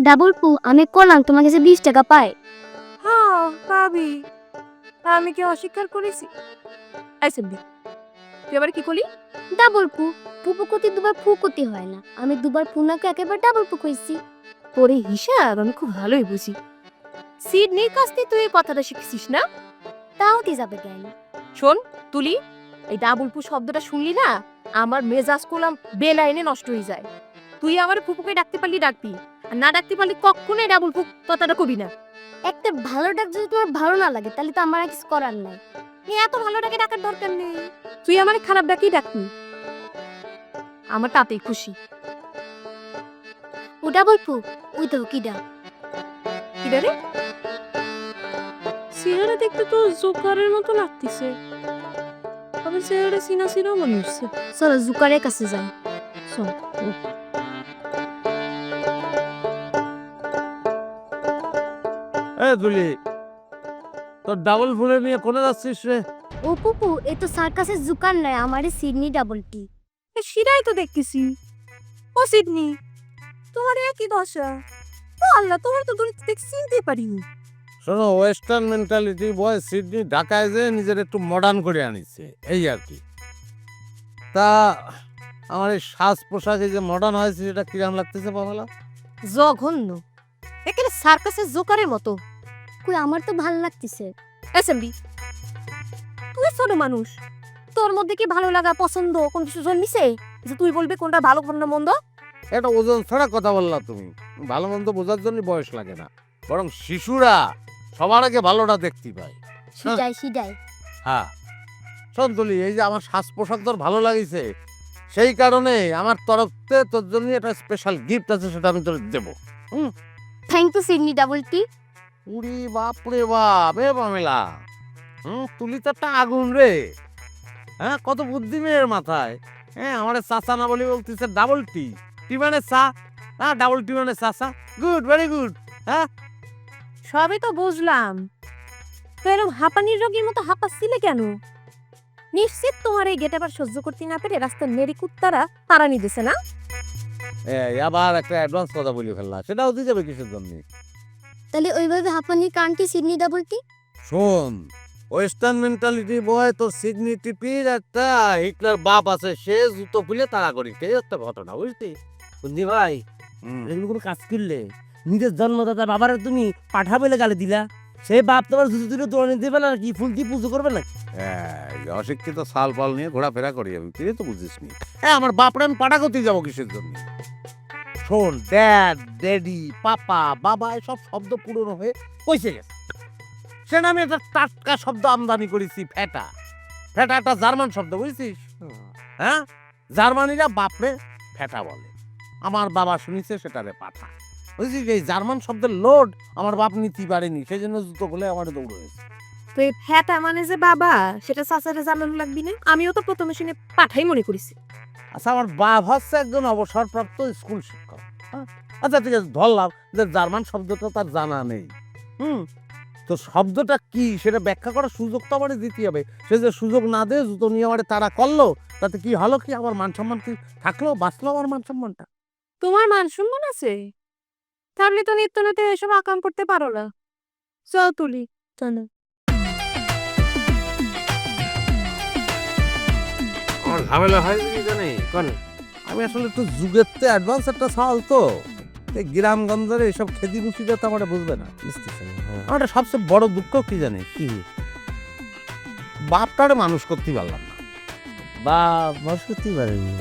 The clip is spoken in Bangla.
ডাবল পু আমি করলাম তোমার কাছে 20 টাকা পাই। হ্যাঁ পাবি, আমি কি অস্বীকার করেছি? আইসবি তুই আবার কি করলি? ডাবল পু পুপু কতি দুবার ফু কতি হয় না, আমি দুবার পুনাকে একেবারে ডাবল পু কইছি। তোরে হিসাব আমি খুব ভালোই বুঝি। সিডনির কাছ থেকে তুই এই কথাটা শিখছিস না? তাও দি যাবে কেন? শোন তুলি, এই ডাবল পু শব্দটা শুনলি না, আমার মেজাজ কোলাম বেলাইনে নষ্ট হয়ে যায়। তুই আমার ফুপুকে ডাকতে পারলি ডাকবি, আর না ডাকতে পারলি কখনোই ডাবল পু কথাটা কবি না। একটা ভালো ডাক যদি তোমার ভালো না লাগে তাহলে তো আমার আর কিছু করার নাই। এত ভালো ডাকে ডাকার দরকার নেই, তুই আমার খারাপ ডাকেই ডাকবি, আমার তাতেই খুশি। ও ডাবল পু ওই তো কি ডাক? কি রে? চেহারা দেখতে তো জোকারের মতো লাগতেছে, আবার চেহারা সিনা সিনাও মনে হচ্ছে। চলো জুকারের কাছে যাই। শোন এ দুলি, তোর ডাবল ফুলে নিয়ে কোনে যাচ্ছিস রে? ও পুপু এ তো সার্কাসের জুকার নয়, আমারে সিডনি ডাবল টি। শিরাই তো দেখতেছি। ও সিডনি, তোমার একই দশা। ও আল্লাহ, তোমার তো দূরে থেকে চিনতে পারিনি। শোনো, ওয়েস্টার্ন মেন্টালিটি বয় সিডনি ঢাকায় যে নিজের একটু মডার্ন করে আনিছে, এই আর কি। তা আমার এই সাজ পোশাকে যে মডার্ন হয়েছে সেটা কিরাম লাগতেছে বাবালা? জঘন্য, একেবারে সার্কাসের জোকারের মতো। কই আমার তো ভালো লাগতেছে। এসএমবি, তুই ছোট মানুষ, তোর মধ্যে কি ভালো লাগা পছন্দ কোন কিছু জন্মিছে যে তুই বলবি কোনটা ভালো কোনটা মন্দ? এটা ওজন ছাড়া কথা বললা তুমি। ভালো মন্দ বোঝার জন্য বয়স লাগে না, বরং শিশুরা সবার আগে ভালোটা দেখতে পায়। সিডাই সিডাই। হ্যাঁ শোন তুলি, এই যে আমার সাজ পোশাক তোর ভালো লাগিছে, সেই কারণে আমার তরফ থেকে তোর জন্য একটা স্পেশাল গিফট আছে, সেটা আমি তোর দেবো। Thank you Sydney double T. উরি বাপ রে বাপ, এ পামেলা, তুলি তো একটা আগুন রে। হ্যাঁ, কত বুদ্ধি মেয়ের মাথায়। হ্যাঁ, আমার চাচা না বলি বলতেছে ডাবল টি, টি মানে চা, হ্যাঁ ডাবল টি মানে চাচা। Good, very good. হ্যাঁ, সবই তো বুঝলাম, তো এরকম হাঁপানির রোগীর মতো হাঁপাচ্ছিলে কেন? নিশ্চিত তোমার এই গেটাবার সহ্য করতে না পেরে রাস্তার নেড়ি কুত্তারা তাড়ানি দিছে না? আবার একটা অ্যাডভান্স কথা বলি ফেললা, সেটাও দিয়ে যাবে কিসের জন্য? তাহলে ওইভাবে হাঁপানির কারণটি সিডনি ডাবল টি। শোন, ওয়েস্টার্ন মেন্টালিটি বয় তো সিডনি টিপির একটা হিটলার বাপ আছে, সে জুতো খুলে তাড়া করি, সেই একটা ঘটনা, বুঝলি? বন্ধু ভাই, এগুলো কোনো কাজ করলে নিজের জন্মদাতা বাবার তুমি পাঠা বলে গালি দিলা, সেই বাপ তোমার জুতো তুলে দৌড়ে দিবে না, কি ফুল দিয়ে পুজো করবে না? অশিক্ষিত সাল পাল নিয়ে ঘোরাফেরা করি আমি, তুই তো বুঝিস নি। আমার বাপরে আমি পাঠা করতে যাবো কিসের জন্য? শোন, ড্যাড, ড্যাডি, পাপা, বাবা এসব শব্দ পুরনো হয়ে কইছে গেছে। সে নামে একটা টাটকা শব্দ আমদানি করেছি, ফেটা। ফেটা একটা জার্মান শব্দ, বুঝছিস? হ্যাঁ, জার্মানিরা বাপরে ফেটা বলে, আমার বাবা শুনিছে সেটারে পাঠা। বুঝছিস, এই জার্মান শব্দের লোড আমার বাপ নিতে পারেনি, সেই জন্য জুতো বলে আমার দৌড়েছে। তো এই ফ্যাটা মানে যে বাবা, সেটা চাচারে জানানো লাগবি না? আমিও তো প্রথমে শুনে পাঠাই মনে করেছি। আচ্ছা, আমার বাপ হচ্ছে একজন অবসরপ্রাপ্ত স্কুল শিক্ষক। আচ্ছা ঠিক আছে, ধরলাম যে জার্মান শব্দটা তার জানা নেই। তো শব্দটা কি সেটা ব্যাখ্যা করার সুযোগ তো আমার দিতে হবে। সে যে সুযোগ না দিয়ে জুতো নিয়ে আমার তারা করলো, তাতে কি হলো? কি আমার মান সম্মান কি থাকলো? বাঁচলো আমার মান সম্মানটা? তোমার মান সম্মান আছে? তাহলে তো নিত্য নিত্য এসব আকাম করতে পারো না। চল তুলি, চলো। আমার ঝামেলা হয় কি জানি কোন, আমি আসলে একটু যুগের তে অ্যাডভান্স একটা সাল তো, এই গ্রামগঞ্জের এইসব খেদি মুসিটা তো আমার বুঝবে না। আমার সবচেয়ে বড় দুঃখ কি জানি কি, বাপটারে মানুষ করতে পারলাম না। বা মানুষ করতেই পারেনি।